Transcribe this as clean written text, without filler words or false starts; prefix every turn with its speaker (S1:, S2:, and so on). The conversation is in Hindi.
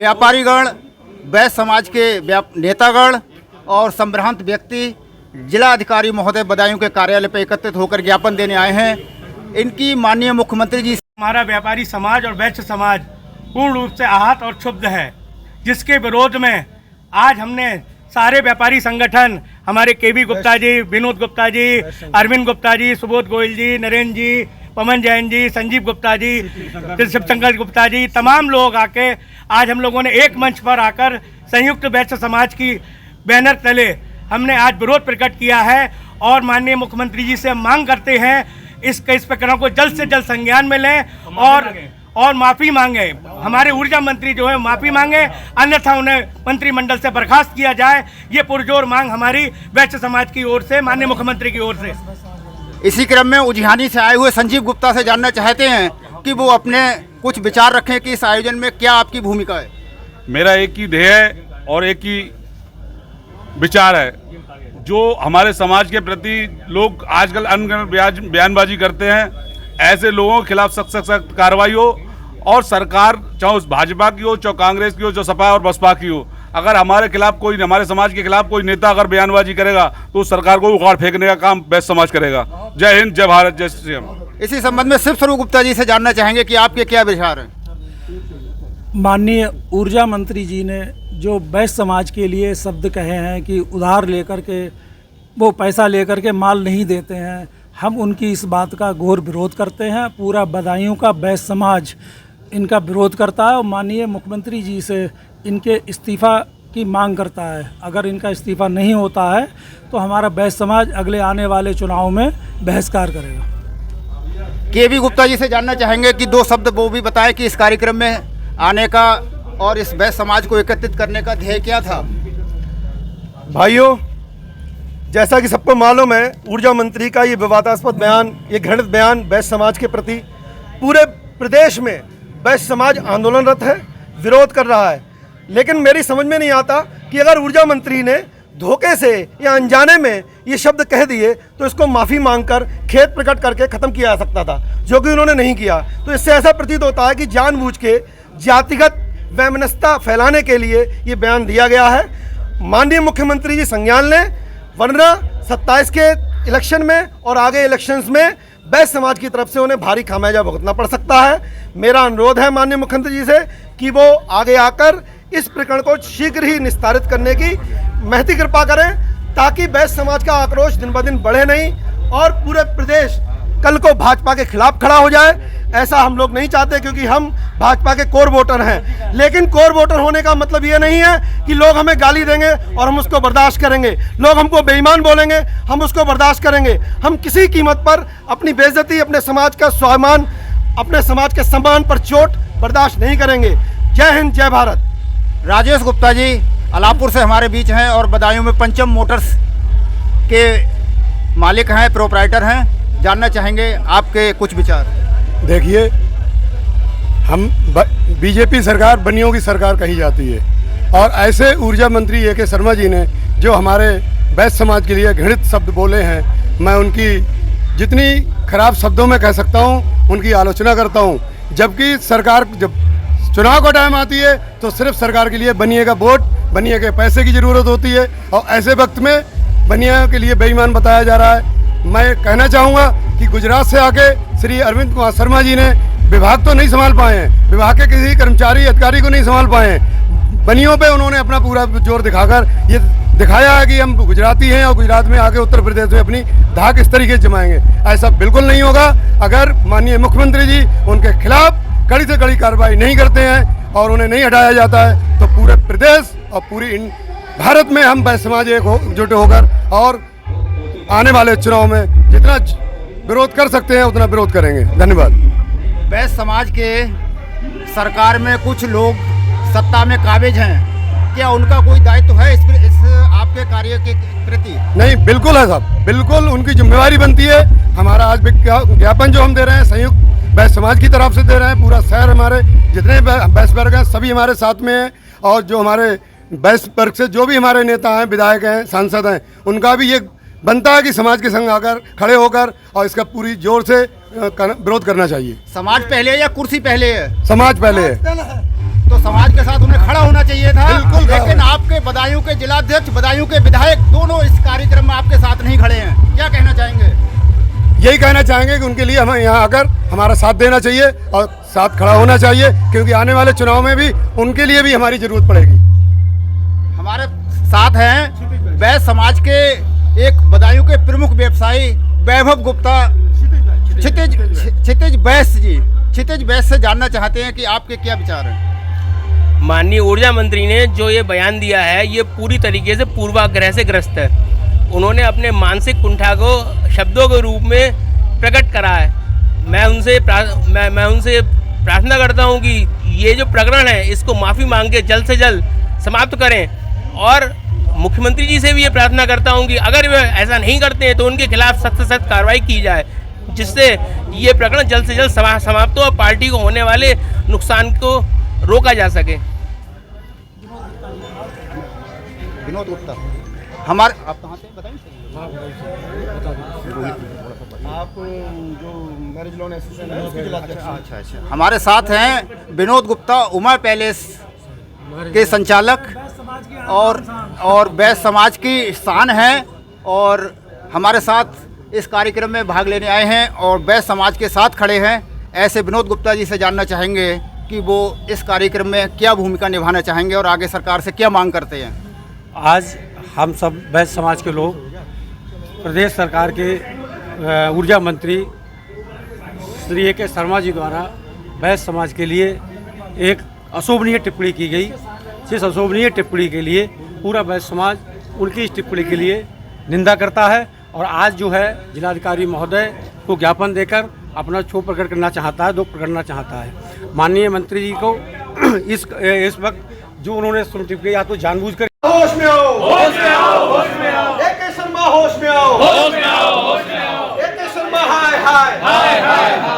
S1: व्यापारीगण, वैश्य समाज के नेतागण और संभ्रांत व्यक्ति जिला अधिकारी महोदय बदायूं के कार्यालय पर एकत्रित होकर ज्ञापन देने आए हैं। इनकी माननीय मुख्यमंत्री जी
S2: हमारा व्यापारी समाज और वैश्य समाज पूर्ण रूप से आहत और क्षुब्ध है, जिसके विरोध में आज हमने सारे व्यापारी संगठन, हमारे केवी गुप्ता जी, विनोद गुप्ता जी, अरविंद गुप्ता जी, सुबोध गोयल जी, नरेंद्र जी, पवन जैन जी, संजीव गुप्ता जी, शिवशंकर गुप्ता जी, तमाम लोग आके आज हम लोगों ने एक मंच पर आकर संयुक्त वैश्य समाज की बैनर तले हमने आज विरोध प्रकट किया है और माननीय मुख्यमंत्री जी से मांग करते हैं इस प्रकरण को जल्द से जल्द संज्ञान में लें और माफ़ी मांगे। हमारे ऊर्जा मंत्री जो है माफ़ी मांगे, अन्यथा उन्हें मंत्रिमंडल से बर्खास्त किया जाए। ये पुरजोर मांग हमारी वैश्य समाज की ओर से, माननीय मुख्यमंत्री की ओर से।
S1: इसी क्रम में उजिहानी से आए हुए संजीव गुप्ता से जानना चाहते हैं कि वो अपने कुछ विचार रखें कि इस आयोजन में क्या आपकी भूमिका है।
S3: मेरा एक ही ध्येय है और एक ही विचार है। जो हमारे समाज के प्रति लोग आजकल अनगढ़ बयानबाजी करते हैं, ऐसे लोगों के खिलाफ सख्त सख्त कार्रवाई हो और सरकार चाहे भाजपा की हो, चाहे कांग्रेस की हो, चाहे सपा और बसपा की हो, अगर हमारे खिलाफ कोई, हमारे समाज के खिलाफ कोई नेता अगर बयानबाजी करेगा तो सरकार को उखाड़ फेंकने का काम वैश्य समाज करेगा। जय हिंद, जय भारत, जय श्री राम।
S1: इसी संबंध में शिव स्वरूप गुप्ता जी से जानना चाहेंगे कि आपके क्या विचार हैं।
S4: माननीय ऊर्जा मंत्री जी ने जो वैश्य समाज के लिए शब्द कहे हैं कि उधार लेकर के वो पैसा लेकर के माल नहीं देते हैं, हम उनकी इस बात का घोर विरोध करते हैं। पूरा बदायूं का वैश्य समाज इनका विरोध करता है और माननीय मुख्यमंत्री जी से इनके इस्तीफ़ा की मांग करता है। अगर इनका इस्तीफ़ा नहीं होता है तो हमारा वैश्य समाज अगले आने वाले चुनाव में बहिष्कार करेगा।
S1: केवी गुप्ता जी से जानना चाहेंगे कि दो शब्द वो भी बताएं कि इस कार्यक्रम में आने का और इस वैश्य समाज को एकत्रित करने का ध्येय क्या था।
S5: भाइयों, जैसा कि सबको मालूम है, ऊर्जा मंत्री का ये विवादास्पद बयान, ये घृणित बयान वैश्य समाज के प्रति पूरे प्रदेश में वैश्य समाज आंदोलनरत है, विरोध कर रहा है। लेकिन मेरी समझ में नहीं आता कि अगर ऊर्जा मंत्री ने धोखे से या अनजाने में ये शब्द कह दिए तो इसको माफ़ी मांगकर खेद प्रकट करके ख़त्म किया जा सकता था, जो कि उन्होंने नहीं किया। तो इससे ऐसा प्रतीत होता है कि जानबूझ के जातिगत वैमनस्यता फैलाने के लिए ये बयान दिया गया है। माननीय मुख्यमंत्री जी संज्ञान लें, वरना 27 के इलेक्शन में और आगे इलेक्शंस में वैश्य समाज की तरफ से उन्हें भारी खामियाजा भुगतना पड़ सकता है। मेरा अनुरोध है माननीय मुख्यमंत्री जी से कि वो आगे आकर इस प्रकरण को शीघ्र ही निस्तारित करने की महती कृपा करें, ताकि वैश्य समाज का आक्रोश दिन ब दिन बढ़े नहीं और पूरे प्रदेश कल को भाजपा के खिलाफ खड़ा हो जाए। ऐसा हम लोग नहीं चाहते, क्योंकि हम भाजपा के कोर वोटर हैं। लेकिन कोर वोटर होने का मतलब ये नहीं है कि लोग हमें गाली देंगे और हम उसको बर्दाश्त करेंगे, लोग हमको बेईमान बोलेंगे हम उसको बर्दाश्त करेंगे। हम किसी कीमत पर अपनी बेइज्जती, अपने समाज का स्वाभिमान, अपने समाज के सम्मान पर चोट बर्दाश्त नहीं करेंगे। जय हिंद, जय भारत।
S1: राजेश गुप्ता जी अलापुर से हमारे बीच हैं और बदायूं में पंचम मोटर्स के मालिक हैं, प्रोप्राइटर हैं। जानना चाहेंगे आपके कुछ विचार।
S6: देखिए, हम बीजेपी सरकार बनियों की सरकार कही जाती है और ऐसे ऊर्जा मंत्री ए के शर्मा जी ने जो हमारे वैश्य समाज के लिए घृणित शब्द बोले हैं, मैं उनकी जितनी खराब शब्दों में कह सकता हूं उनकी आलोचना करता हूं। जबकि सरकार जब चुनाव का टाइम आती है तो सिर्फ सरकार के लिए बनिए का वोट, बनिए के पैसे की ज़रूरत होती है और ऐसे वक्त में बनिया के लिए बेईमान बताया जा रहा है। मैं कहना चाहूँगा कि गुजरात से आके श्री अरविंद कुमार शर्मा जी ने विभाग तो नहीं संभाल पाए हैं, विभाग के किसी कर्मचारी अधिकारी को नहीं संभाल पाए हैं। बनियों पे उन्होंने अपना पूरा जोर दिखाकर ये दिखाया है कि हम गुजराती हैं और गुजरात में आके उत्तर प्रदेश में अपनी धाक इस तरीके से जमाएंगे। ऐसा बिल्कुल नहीं होगा। अगर माननीय मुख्यमंत्री जी उनके खिलाफ कड़ी से कड़ी कार्रवाई नहीं करते हैं और उन्हें नहीं हटाया जाता है तो पूरे प्रदेश और पूरी भारत में हम वैश्य समाज एकजुट होकर और आने वाले चुनाव में जितना विरोध कर सकते हैं उतना विरोध करेंगे। धन्यवाद।
S1: वैश्य समाज के सरकार में कुछ लोग सत्ता में काबिज हैं, क्या उनका कोई दायित्व है इस आपके कार्य के प्रति?
S6: नहीं, बिल्कुल है साहब, बिल्कुल उनकी जिम्मेवारी बनती है। हमारा आज ज्ञापन जो हम दे रहे हैं संयुक्त वैश्य समाज की तरफ से दे रहे हैं। पूरा शहर, हमारे जितने वैश्य वर्ग हैं सभी हमारे साथ में हैं और जो हमारे वैश्य वर्ग से जो भी हमारे नेता हैं, विधायक हैं, सांसद हैं, उनका भी ये बनता है कि समाज के संग आकर खड़े होकर और इसका पूरी जोर से विरोध करना चाहिए।
S1: समाज पहले या कुर्सी पहले है?
S6: समाज पहले है।
S1: तो समाज के साथ उन्हें खड़ा होना चाहिए था।
S5: बिल्कुल खड़ा
S1: लेकिन आपके बदायूं के जिलाध्यक्ष, बदायूं के विधायक दोनों इस कार्यक्रम में आपके साथ नहीं खड़े हैं, क्या कहना चाहेंगे?
S6: यही कहना चाहेंगे कि उनके लिए हमें यहाँ आकर हमारा साथ देना चाहिए और साथ खड़ा होना चाहिए, क्योंकि आने वाले चुनाव में भी उनके लिए भी हमारी जरूरत पड़ेगी।
S1: हमारे साथ हैं बैस समाज के एक बदायूं के प्रमुख व्यवसायी वैभव गुप्ता, क्षितिज बैस जी। क्षितिज बैस से जानना चाहते हैं कि आपके क्या विचार हैं?
S7: माननीय ऊर्जा मंत्री ने जो ये बयान दिया है ये पूरी तरीके से पूर्वाग्रह से ग्रस्त है। उन्होंने अपने मानसिक कुंठा को शब्दों के रूप में प्रकट करा है। मैं उनसे प्रार्थना करता हूं कि ये जो प्रकरण है इसको माफ़ी मांग के जल्द से जल्द समाप्त करें, और मुख्यमंत्री जी से भी ये प्रार्थना करता हूं कि अगर वे ऐसा नहीं करते हैं तो उनके खिलाफ सख्त से सख्त कार्रवाई की जाए, जिससे ये प्रकरण जल्द से जल्द समाप्त हो और पार्टी को होने वाले नुकसान को रोका जा सके।
S1: विनोद गुप्ता, हमारे आप कहाँ से बताइए?
S5: आप जो मैरिज लॉन एसोसिएशन है उसके जिलाध्यक्ष हैं।
S1: अच्छा। हमारे साथ हैं विनोद गुप्ता, उमा पैलेस के संचालक और बैस समाज की शान है, और हमारे साथ इस कार्यक्रम में भाग लेने आए हैं और बैस समाज के साथ खड़े हैं। ऐसे विनोद गुप्ता जी से जानना चाहेंगे कि वो इस कार्यक्रम में क्या भूमिका निभाना चाहेंगे और आगे सरकार से क्या मांग करते हैं।
S8: आज हम सब बैस समाज के लोग प्रदेश सरकार के ऊर्जा मंत्री श्री ए.के. शर्मा जी द्वारा बैस समाज के लिए एक अशोभनीय टिप्पणी की गई, जिस अशोभनीय टिप्पणी के लिए पूरा बैस समाज उनकी इस टिप्पणी के लिए निंदा करता है, और आज जो है जिलाधिकारी महोदय को ज्ञापन देकर अपना क्षोभ प्रकट करना चाहता है, दुख प्रकट करना चाहता है। माननीय मंत्री जी को इस वक्त जो उन्होंने टिप्पणी या तो जानबूझकर
S5: होश में आओ, होश में आओ, होश में आओ। ए.के. शर्मा होश में आओ, होश में आओ, होश में आओ। ए.के. शर्मा हाय हाय हाय हाय।